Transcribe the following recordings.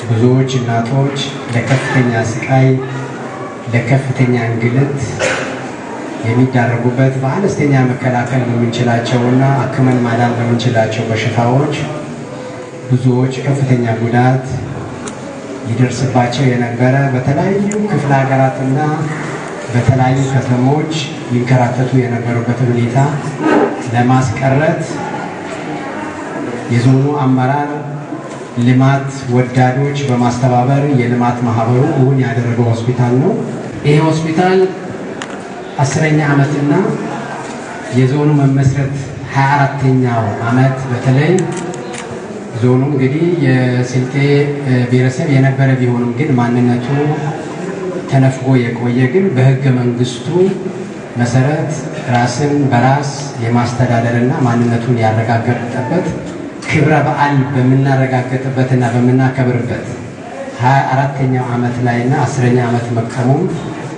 ብዙዎች እናቶች ለከፍተኛ ስቃይ ለከፍተኛ እንግልት የሚዳረጉበት በአነስተኛ መከላከል በምንችላቸውና አክመን ማዳን በምንችላቸው በሽታዎች ብዙዎች ከፍተኛ ጉዳት ይደርስባቸው የነበረ በተለያዩ ክፍለ ሀገራትና በተለያዩ ከተሞች ይንከራተቱ የነበሩበት ሁኔታ ለማስቀረት የዞኑ አመራር ልማት ወዳዶች በማስተባበር የልማት ማህበሩ እውን ያደረገው ሆስፒታል ነው። ይሄ ሆስፒታል 10ኛ ዓመትና የዞኑ መመስረት 24ኛው ዓመት በተለይ ዞኑ እንግዲህ የስልጤ ብሔረሰብ የነበረ ቢሆንም ግን ማንነቱ ተነፍጎ የቆየ ግን በህገ መንግስቱ መሰረት ራስን በራስ የማስተዳደርና ማንነቱን ያረጋገጠበት ክብረ በዓል በምናረጋግጥበትና በምናከብርበት 24ኛው ዓመት ላይና 10ኛ ዓመት መቀሙም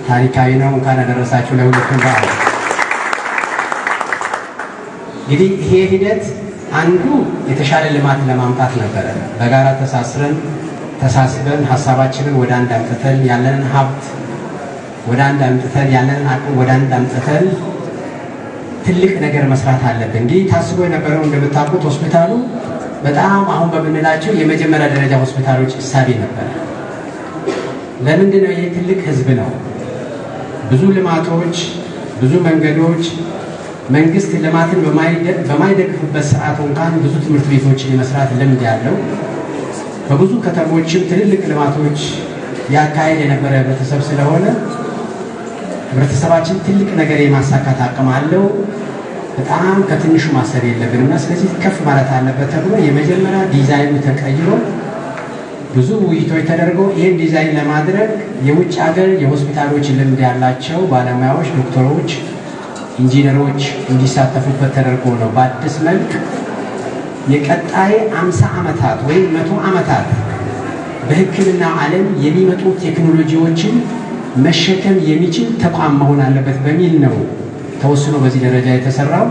ታሪካዊ ነው። እንኳን አደረሳችሁ ለሁለቱም በዓል። እንግዲህ ይሄ ሂደት አንዱ የተሻለ ልማት ለማምጣት ነበረ። በጋራ ተሳስበን ሀሳባችንን ወደ አንድ አምጥተን ያለንን ሀብት ወደ አንድ አምጥተን ያለንን አቅም ወደ አንድ አምጥተን ትልቅ ነገር መስራት አለብን። እንግዲህ ታስቦ የነበረው እንደምታውቁት ሆስፒታሉ በጣም አሁን በምንላቸው የመጀመሪያ ደረጃ ሆስፒታሎች እሳቤ ነበር። ለምንድን ነው? ይሄ ትልቅ ህዝብ ነው። ብዙ ልማቶች፣ ብዙ መንገዶች መንግስት ልማትን በማይደግፍበት ሰዓት እንኳን ብዙ ትምህርት ቤቶችን የመስራት ልምድ ያለው በብዙ ከተሞችም ትልልቅ ልማቶች ያካሄድ የነበረ ህብረተሰብ ስለሆነ ህብረተሰባችን ትልቅ ነገር የማሳካት አቅም አለው። በጣም ከትንሹ ማሰብ የለብንም እና ስለዚህ ከፍ ማለት አለበት ተብሎ የመጀመሪያ ዲዛይኑ ተቀይሮ ብዙ ውይይቶች ተደርገው ይህን ዲዛይን ለማድረግ የውጭ ሀገር የሆስፒታሎች ልምድ ያላቸው ባለሙያዎች፣ ዶክተሮች፣ ኢንጂነሮች እንዲሳተፉበት ተደርጎ ነው በአዲስ መልክ የቀጣይ 50 ዓመታት ወይም 100 ዓመታት በሕክምና ዓለም የሚመጡ ቴክኖሎጂዎችን መሸከም የሚችል ተቋም መሆን አለበት በሚል ነው ተወስኖ በዚህ ደረጃ የተሰራው።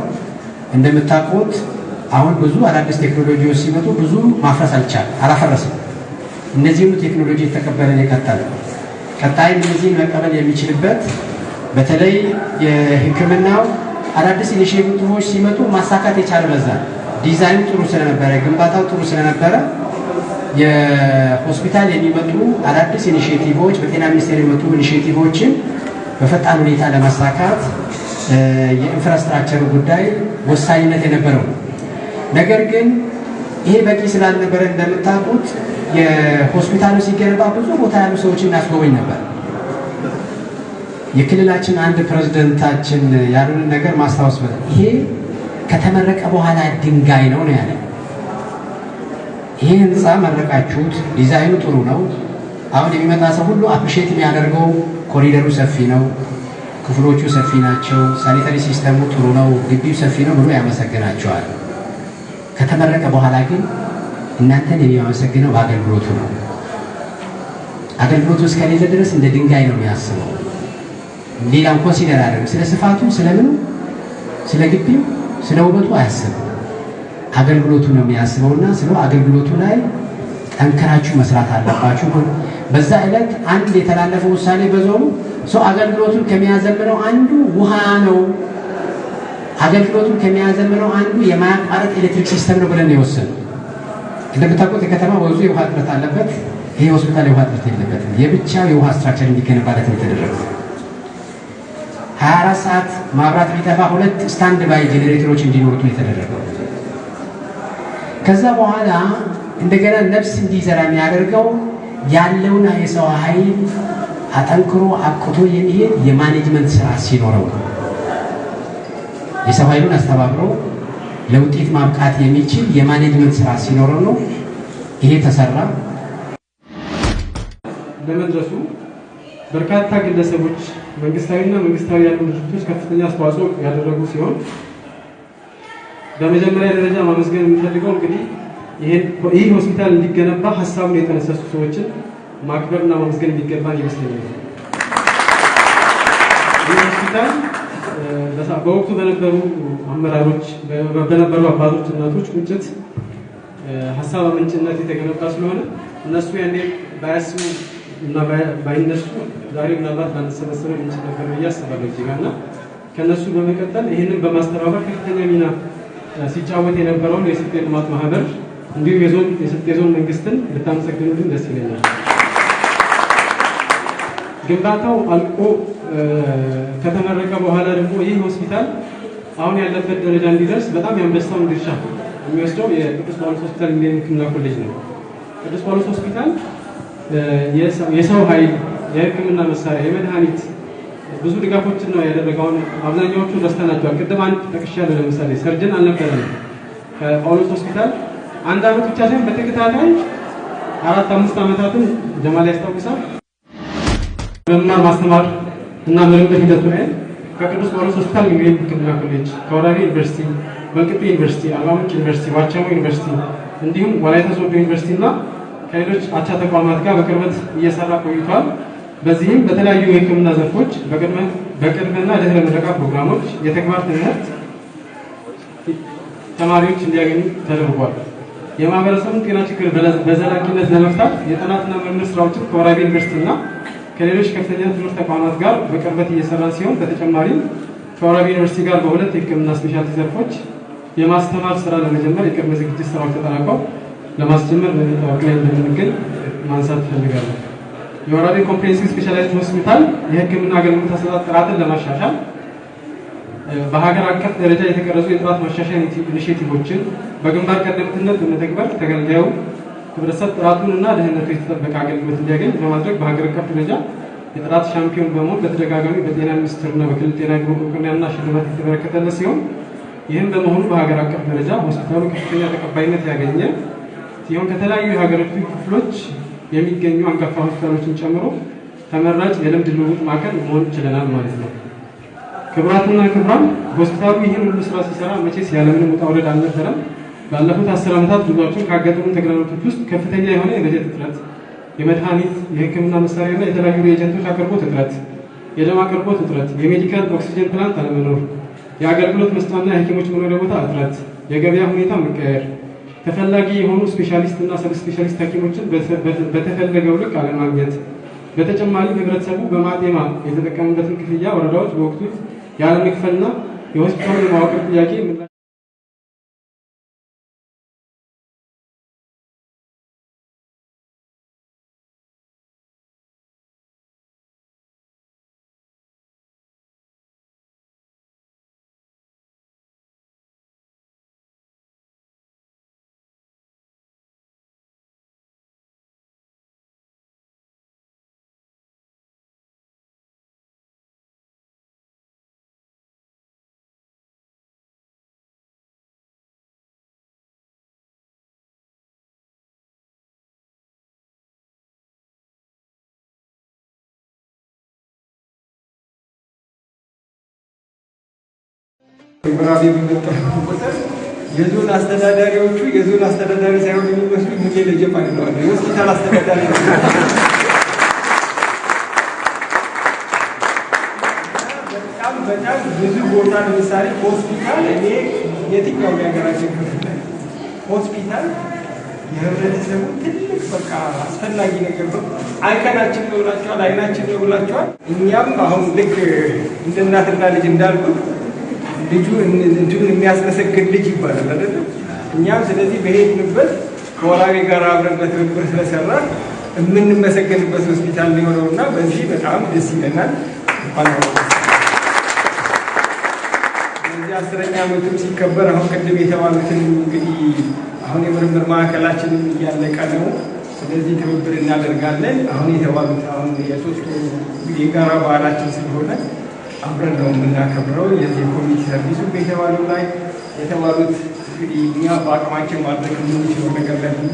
እንደምታውቁት አሁን ብዙ አዳዲስ ቴክኖሎጂዎች ሲመጡ ብዙ ማፍረስ አላፈረስም። እነዚህኑ ቴክኖሎጂ የተቀበለን የቀጠለ ቀጣይ እነዚህን መቀበል የሚችልበት በተለይ የሕክምናው አዳዲስ ኢኒሼቲቮች ሲመጡ ማሳካት የቻለ በዛ ዲዛይኑ ጥሩ ስለነበረ ግንባታው ጥሩ ስለነበረ የሆስፒታል የሚመጡ አዳዲስ ኢኒሼቲቮች በጤና ሚኒስቴር የሚመጡ ኢኒሼቲቮችን በፈጣን ሁኔታ ለማሳካት የኢንፍራስትራክቸር ጉዳይ ወሳኝነት የነበረው። ነገር ግን ይሄ በቂ ስላልነበረ እንደምታውቁት የሆስፒታሉ ሲገነባ ብዙ ቦታ ያሉ ሰዎችን ያስጎበኝ ነበር። የክልላችን አንድ ፕሬዝዳንታችን ያሉንን ነገር ማስታወስ ይሄ ከተመረቀ በኋላ ድንጋይ ነው ያለ። ይሄ ህንፃ መረቃችሁት፣ ዲዛይኑ ጥሩ ነው። አሁን የሚመጣ ሰው ሁሉ አፕሪሼት የሚያደርገው ኮሪደሩ ሰፊ ነው፣ ክፍሎቹ ሰፊ ናቸው፣ ሳኒታሪ ሲስተሙ ጥሩ ነው፣ ግቢው ሰፊ ነው ብሎ ያመሰግናቸዋል። ከተመረቀ በኋላ ግን እናንተን የሚያመሰግነው በአገልግሎቱ ነው። አገልግሎቱ እስከሌለ ድረስ እንደ ድንጋይ ነው የሚያስበው። ሌላም ኮንሲደር አደረግ ስለ ስፋቱ፣ ስለምኑ፣ ስለ ግቢው፣ ስለ ውበቱ አያስብም። አገልግሎቱ ነው የሚያስበውና ስለ አገልግሎቱ ላይ ጠንከራችሁ መስራት አለባችሁ። በዛ ዕለት አንድ የተላለፈው ውሳኔ በዞኑ ሰው አገልግሎቱን ከሚያዘምነው አንዱ ውሃ ነው፣ አገልግሎቱን ከሚያዘምነው አንዱ የማያቋርጥ ኤሌክትሪክ ሲስተም ነው ብለን የወሰነው። እንደምታውቁት የከተማ ብዙ የውሃ እጥረት አለበት። ይሄ ሆስፒታል የውሃ እጥረት የለበትም። የብቻ የውሃ ስትራክቸር እንዲገነባለት የተደረገው 24 ሰዓት ማብራት ቢጠፋ 2 ስታንድ ባይ ጄኔሬተሮች እንዲኖሩት የተደረገው። ከዛ በኋላ እንደገና ነፍስ እንዲዘራ የሚያደርገው ያለውን የሰው ኃይል አጠንክሮ አብቅቶ የሚሄድ የማኔጅመንት ስራ ሲኖረው ነው። የሰው ኃይሉን አስተባብሮ ለውጤት ማብቃት የሚችል የማኔጅመንት ስራ ሲኖረው ነው ይሄ ተሰራ። ለመድረሱ በርካታ ግለሰቦች፣ መንግስታዊና መንግስታዊ ያሉ ድርጅቶች ከፍተኛ አስተዋጽኦ ያደረጉ ሲሆን በመጀመሪያ ደረጃ ማመስገን የምፈልገው እንግዲህ ይህ ሆስፒታል እንዲገነባ ሀሳቡን የተነሳሱ ሰዎችን ማክበርና ማመስገን የሚገባን ይመስለኛል። ይህ ሆስፒታል በወቅቱ በነበሩ አመራሮች፣ በነበሩ አባቶች፣ እናቶች ቁጭት ሀሳብ አመንጭነት የተገነባ ስለሆነ እነሱ ያኔ ባያስቡ እና ባይነሱ ዛሬ ምናልባት ላንሰበሰበ እንችል ነበር ብዬ አስባለሁ እዚህ ጋር እና ከእነሱ በመቀጠል ይህንን በማስተባበር ከፍተኛ ሚና ሲጫወት የነበረውን የስልጤ ልማት ማህበር እንዲሁም የስልጤ ዞን መንግስትን ልታመሰግኑልን ደስ ይለኛል። ግንባታው አልቆ ከተመረቀ በኋላ ደግሞ ይህ ሆስፒታል አሁን ያለበት ደረጃ እንዲደርስ በጣም የአንበሳውን ድርሻ የሚወስደው የቅዱስ ጳውሎስ ሆስፒታል ሚሊኒየም ሕክምና ኮሌጅ ነው። ቅዱስ ጳውሎስ ሆስፒታል የሰው ኃይል፣ የህክምና መሳሪያ፣ የመድኃኒት ብዙ ድጋፎችን ነው ያደረገው። አሁን አብዛኛዎቹ ረስተናቸዋል። ቅድም አንድ ጠቅሻለሁ። ለምሳሌ ሰርጀን አልነበረንም ከጳውሎስ ሆስፒታል አንድ አመት ብቻ ሳይሆን በተከታታይ 4-5 ዓመታትን ጀማል ያስታውሳል። በመማር ማስተማር እና ምርምር ሂደቱ ላይ ከቅዱስ ጳውሎስ ሆስፒታል ሚሊኒየም ሕክምና ኮሌጅ፣ ከወራቤ ዩኒቨርሲቲ፣ ወልቂጤ ዩኒቨርሲቲ፣ አርባ ምንጭ ዩኒቨርሲቲ፣ ዋቸሞ ዩኒቨርሲቲ እንዲሁም ወላይታ ሶዶ ዩኒቨርሲቲ እና ከሌሎች አቻ ተቋማት ጋር በቅርበት እየሰራ ቆይቷል። በዚህም በተለያዩ የሕክምና ዘርፎች በቅድመና ድህረ ምረቃ ፕሮግራሞች የተግባር ትምህርት ተማሪዎች እንዲያገኙ ተደርጓል። የማህበረሰቡን ጤና ችግር በዘላቂነት ለመፍታት የጥናትና ምርምር ስራዎችን ከወራቤ ዩኒቨርሲቲ እና ከሌሎች ከፍተኛ ትምህርት ተቋማት ጋር በቅርበት እየሰራ ሲሆን በተጨማሪም ከወራቤ ዩኒቨርሲቲ ጋር በሁለት የሕክምና ስፔሻሊቲ ዘርፎች የማስተማር ስራ ለመጀመር የቅድመ ዝግጅት ስራዎች ተጠናቀው ለማስጀመር በመጠባበቅ ላይ እንደምንገኝ ማንሳት እፈልጋለሁ። የወራቤ ኮምፕሬሄንሲቭ ስፔሻላይዝድ ሆስፒታል የሕክምና አገልግሎት አሰጣጥ ጥራትን ለማሻሻል በሀገር አቀፍ ደረጃ የተቀረጹ የጥራት ማሻሻያ ኢኒሼቲቮችን በግንባር ቀደምትነት በመተግበር ተገልጋዩ ህብረተሰብ ጥራቱንና ደህንነቱ የተጠበቀ አገልግሎት እንዲያገኝ በማድረግ በሀገር አቀፍ ደረጃ የጥራት ሻምፒዮን በመሆን በተደጋጋሚ በጤና ሚኒስቴርና በክልል ጤና ቢሮ እውቅናና ሽልማት የተበረከተለት ሲሆን ይህም በመሆኑ በሀገር አቀፍ ደረጃ ሆስፒታሉ ከፍተኛ ተቀባይነት ያገኘ ሲሆን ከተለያዩ የሀገሪቱ ክፍሎች የሚገኙ አንጋፋ ሆስፒታሎችን ጨምሮ ተመራጭ የልምድ ልውውጥ ማዕከል መሆን ችለናል ማለት ነው። ክቡራትና ክቡራን፣ ሆስፒታሉ ይህን ሁሉ ስራ ሲሰራ መቼስ ያለምንም ውጣ ውረድ አልነበረም። ባለፉት 10 ዓመታት ጉዟችን ካጋጠሙን ተግዳሮቶች ውስጥ ከፍተኛ የሆነ የበጀት እጥረት፣ የመድኃኒት የሕክምና መሳሪያና የተለያዩ የኤጀንቶች አቅርቦት እጥረት፣ የደም አቅርቦት እጥረት፣ የሜዲካል ኦክሲጅን ፕላንት አለመኖር፣ የአገልግሎት መስጫና የሐኪሞች መኖሪያ ቦታ እጥረት፣ የገበያ ሁኔታ መቀየር፣ ተፈላጊ የሆኑ ስፔሻሊስት እና ሰብ ስፔሻሊስት ሐኪሞችን በተፈለገው ልክ አለማግኘት፣ በተጨማሪም ህብረተሰቡ በማጤማ የተጠቀሙበትን ክፍያ ወረዳዎች በወቅቱ ያለመክፈልና የሆስፒታሉ የማዋቀር ጥያቄ ወራቤ ቢመጣ ቁጥር የዞን አስተዳዳሪዎቹ የዞን አስተዳዳሪ ሳይሆን የሚመስሉ ሙሌ ለጀፋ ነው የሆስፒታል አስተዳዳሪ ነው። በጣም ብዙ ቦታ ለምሳሌ ሆስፒታል እኔ የትኛው የሀገራችን ክፍል ሆስፒታል የህብረተሰቡ ትልቅ በቃ አስፈላጊ ነገር ነው። አይከናችን ነው ብላችኋል፣ አይናችን ነው ብላችኋል። እኛም አሁን ልክ እንደ እናትና ልጅ እንዳልኩት ልጁ እንትኑ የሚያስመሰግን ልጅ ይባላል አይደል? እኛም ስለዚህ በሄድንበት ከወራቤ ጋር አብረን በትብብር ስለሰራን የምንመሰገንበት ሆስፒታል ሊሆነውና በዚህ በጣም ደስ ይለናል። ስለዚህ 10ኛ ዓመቱም ሲከበር አሁን ቅድም የተባሉትን እንግዲህ አሁን የምርምር ማዕከላችንን እያለቀ ነው። ስለዚህ ትብብር እናደርጋለን። አሁን የተባሉት አሁን የሶስቱ የጋራ በዓላችን ስለሆነ አብረን ነው የምናከብረው። የዚህ ኮሚኒቲ ሰርቪሱ የተባሉ ላይ የተባሉት እንግዲህ እኛ በአቅማችን ማድረግ የምንችለው ነገር ላይ ሁሉ